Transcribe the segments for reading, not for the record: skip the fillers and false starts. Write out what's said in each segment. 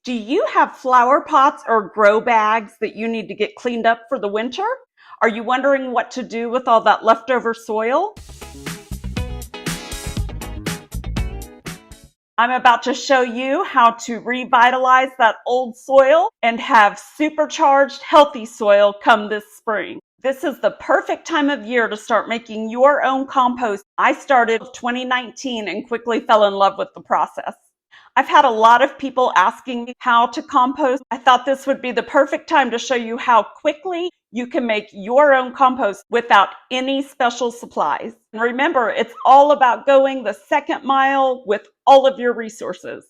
Do you have flower pots or grow bags that you need to get cleaned up for the winter? Are you wondering what to do with all that leftover soil? I'm about to show you how to revitalize that old soil and have supercharged, healthy soil come this spring. This is the perfect time of year to start making your own compost. I started 2019 and quickly fell in love with the process. I've had a lot of people asking me how to compost. I thought this would be the perfect time to show you how quickly you can make your own compost without any special supplies. And remember, it's all about going the second mile with all of your resources.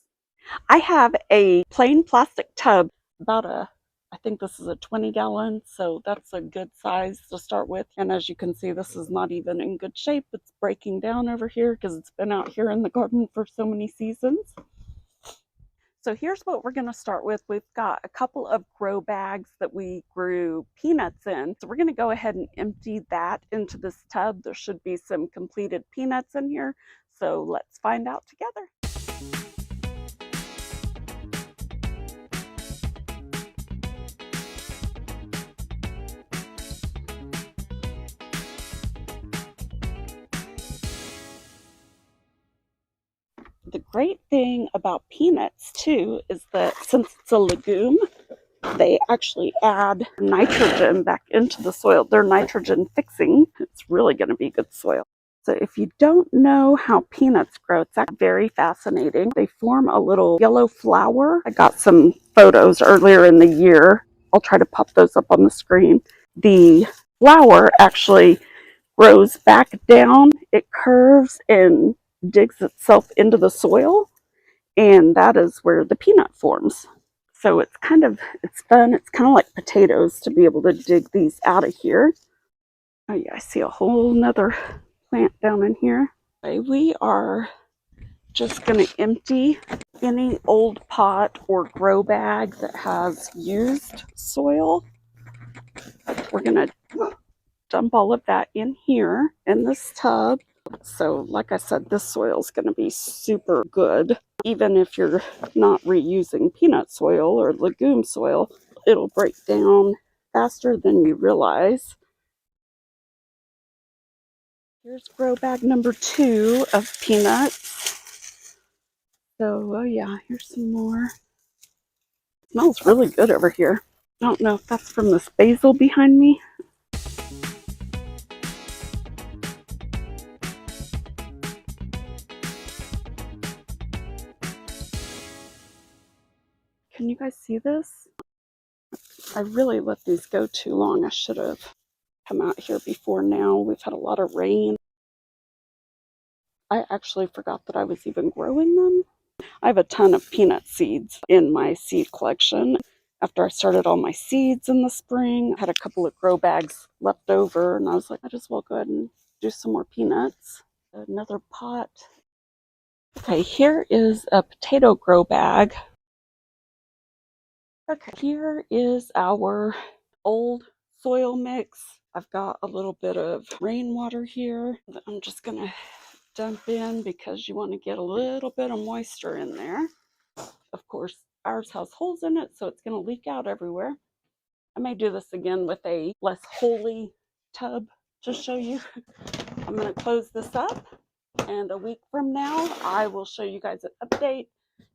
I have a plain plastic tub, I think this is a 20-gallon, so that's a good size to start with. And as you can see, this is not even in good shape. It's breaking down over here because it's been out here in the garden for so many seasons. So here's what we're going to start with. We've got a couple of grow bags that we grew peanuts in. So we're going to go ahead and empty that into this tub. There should be some completed peanuts in here. So let's find out together. The great thing about peanuts too is that since it's a legume, they actually add nitrogen back into the soil. They're nitrogen fixing. It's really going to be good soil. So if you don't know how peanuts grow, it's actually very fascinating. They form a little yellow flower. I got some photos earlier in the year. I'll try to pop those up on the screen. The flower actually grows back down. It curves and digs itself into the soil, and that is where the peanut forms. So it's fun. It's kind of like potatoes to be able to dig these out of here. Oh yeah, I see a whole nother plant down in here. Okay, we are just going to empty any old pot or grow bag that has used soil. We're going to dump all of that in here in this tub. So like I said, this soil is going to be super good. Even if you're not reusing peanut soil or legume soil, it'll break down faster than you realize. Here's grow bag number 2 of peanuts. So, oh yeah, here's some more. It smells really good over here. I don't know if that's from this basil behind me. Can you guys see this? I really let these go too long. I should have come out here before now. We've had a lot of rain. I actually forgot that I was even growing them. I have a ton of peanut seeds in my seed collection. After I started all my seeds in the spring, I had a couple of grow bags left over, and I was like, I just will go ahead and do some more peanuts. Another pot. Okay, here is a potato grow bag. Okay, here is our old soil mix. I've got a little bit of rainwater here that I'm just going to dump in because you want to get a little bit of moisture in there. Of course, ours has holes in it, so it's going to leak out everywhere. I may do this again with a less holy tub to show you. I'm going to close this up, and a week from now, I will show you guys an update.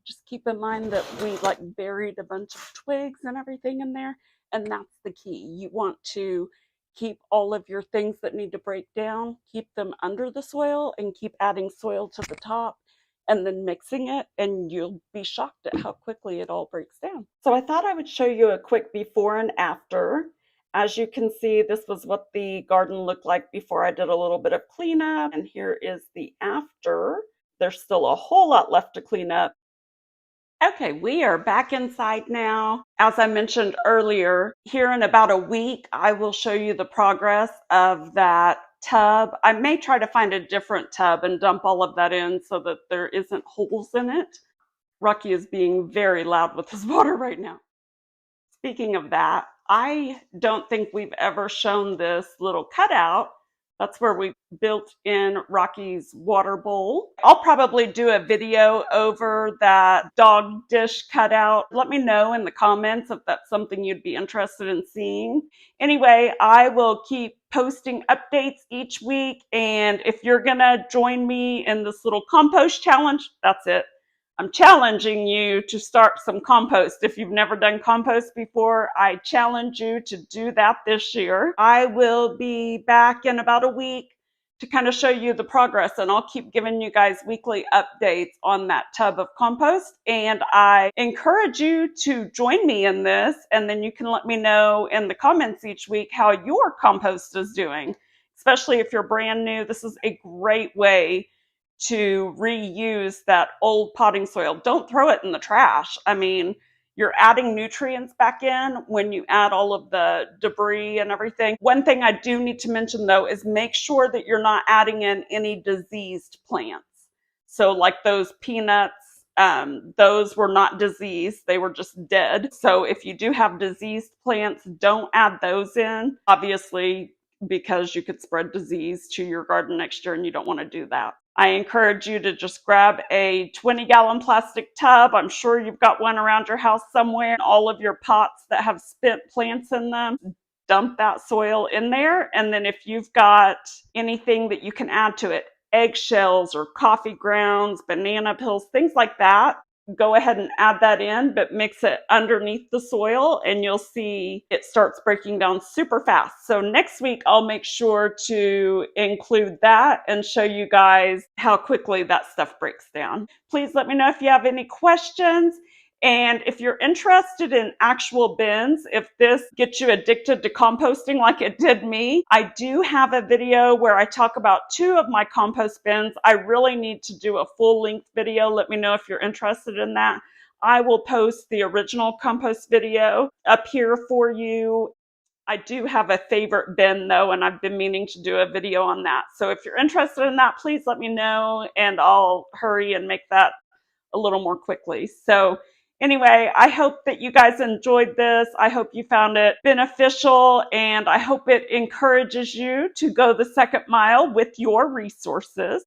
Just keep in mind that we buried a bunch of twigs and everything in there, and that's the key. You want to keep all of your things that need to break down, keep them under the soil, and keep adding soil to the top, and then mixing it, and you'll be shocked at how quickly it all breaks down. So I thought I would show you a quick before and after. As you can see, this was what the garden looked like before I did a little bit of cleanup, and here is the after. There's still a whole lot left to clean up. Okay, we are back inside now. As I mentioned earlier, here in about a week, I will show you the progress of that tub. I may try to find a different tub and dump all of that in so that there isn't holes in it. Rocky is being very loud with his water right now. Speaking of that, I don't think we've ever shown this little cutout, That's where we built in Rocky's water bowl. I'll probably do a video over that dog dish cutout. Let me know in the comments if that's something you'd be interested in seeing. Anyway, I will keep posting updates each week. And if you're going to join me in this little compost challenge, that's it. I'm challenging you to start some compost. If you've never done compost before, I challenge you to do that this year. I will be back in about a week to kind of show you the progress, and I'll keep giving you guys weekly updates on that tub of compost. And I encourage you to join me in this, and then you can let me know in the comments each week how your compost is doing. Especially if you're brand new, this is a great way to reuse that old potting soil. Don't throw it in the trash. I mean, you're adding nutrients back in when you add all of the debris and everything. One thing I do need to mention though is make sure that you're not adding in any diseased plants. So like those peanuts, those were not diseased, they were just dead. So if you do have diseased plants, don't add those in. Obviously, because you could spread disease to your garden next year and you don't want to do that. I encourage you to just grab a 20-gallon plastic tub. I'm sure you've got one around your house somewhere. All of your pots that have spent plants in them, dump that soil in there. And then if you've got anything that you can add to it, eggshells or coffee grounds, banana peels, things like that, go ahead and add that in, but mix it underneath the soil and you'll see it starts breaking down super fast. So next week, I'll make sure to include that and show you guys how quickly that stuff breaks down. Please let me know if you have any questions. And if you're interested in actual bins, if this gets you addicted to composting like it did me, I do have a video where I talk about 2 of my compost bins. I really need to do a full-length video. Let me know if you're interested in that. I will post the original compost video up here for you. I do have a favorite bin though, and I've been meaning to do a video on that. So if you're interested in that, please let me know and I'll hurry and make that a little more quickly. So anyway, I hope that you guys enjoyed this. I hope you found it beneficial, and I hope it encourages you to go the second mile with your resources.